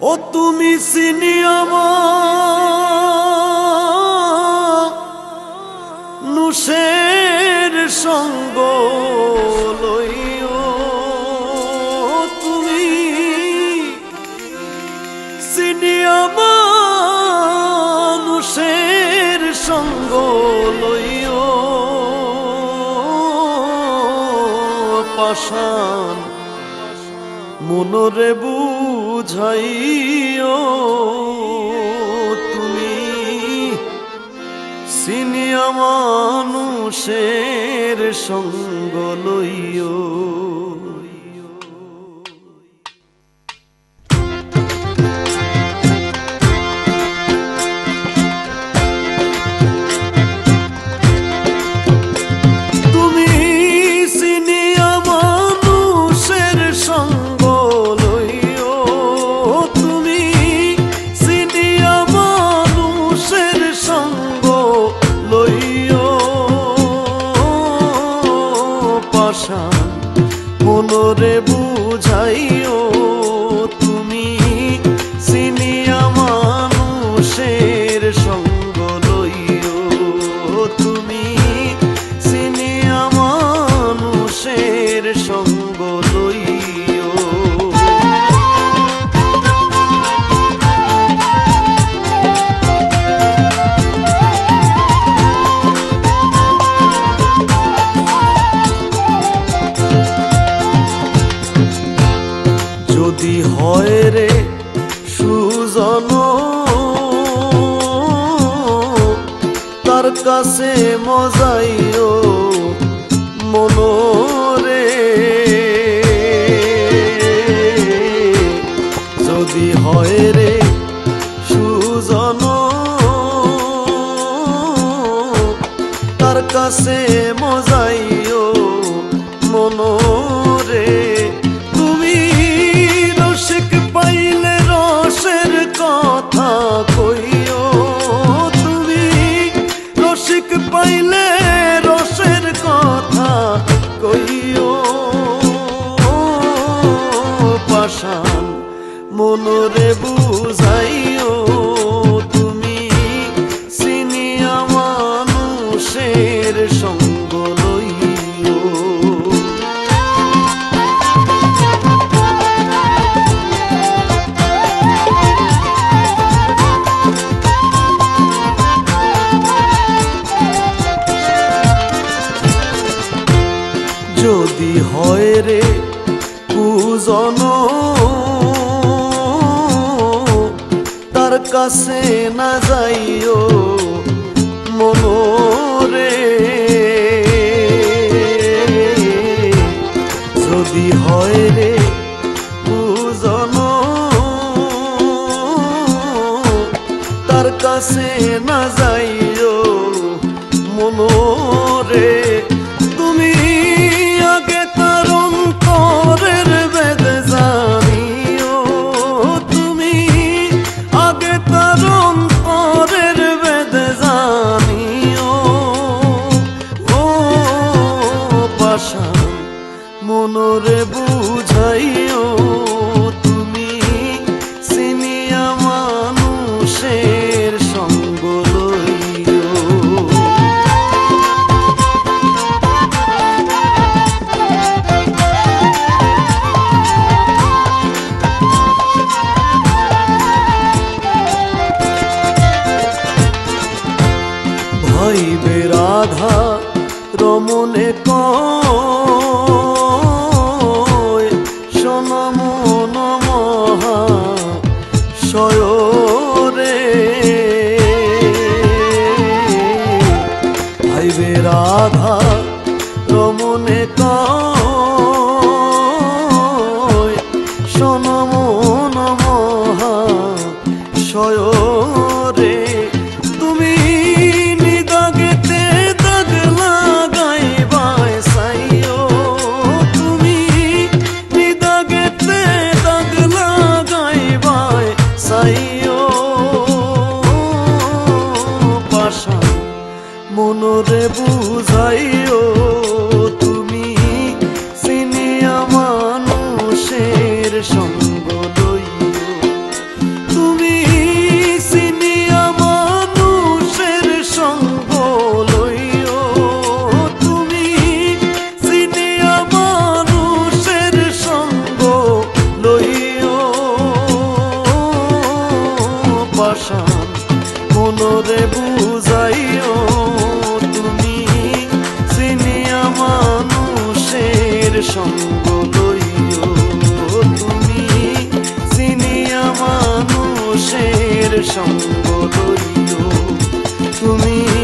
ও তুমি চিনিয়া মানুষের সঙ্গ লইও, তুমি চিনিয়া মানুষের সঙ্গ লইও, পাষাণ মনরে বুঝাইও, তুমি চিনিয়া মানুষের সঙ্গ লইও। মনরে বুঝাইও, তুমি চিনিয়া মানুষের সঙ্গ লইও, তুমি চিনিয়া মানুষের সঙ্গ লইও। যদি হয় রে সুজন তার কাছে মজাইও মনরে, যদি হয় রে সুজন তার কাছে মজাইও মনরে, পাইলে রসের কথা কইও, তুমি রসিক পাইলে রসের কথা কইও, পাষাণ মনরে বুঝাইও, তুমি চিনিয়া মানুষের সঙ্গ লইও। যদি হয় রে কুজন তার কাছে না যাইও মনরে, যদি হয় রে কুজন তার কাছে না যাইও মনরে, তুমি আগে তার অন্তরের বেদ জানিও, তুমি আগে তার অন্তরের বেদ জানিও, ও পাষাণ মনরে বুঝাইও, তুমি চিনিয়া মানুষের সঙ্গ লইও। ভাইবে রাধা রমনে কয় শোন মন মহা শয়রে, ভাইবে রাধা রমনে কয় শোন মন মহা শয়রে, তুমি নিদাগেতে দাগ লাগাইবাই সাইও, তুমি নিদাগেতে দাগ লাগাইবাই সাইও, পাষাণ মনরে বুঝাইও, তুমি চিনিয়া মানুষের সঙ্গ সঙ্গ লইও তুমি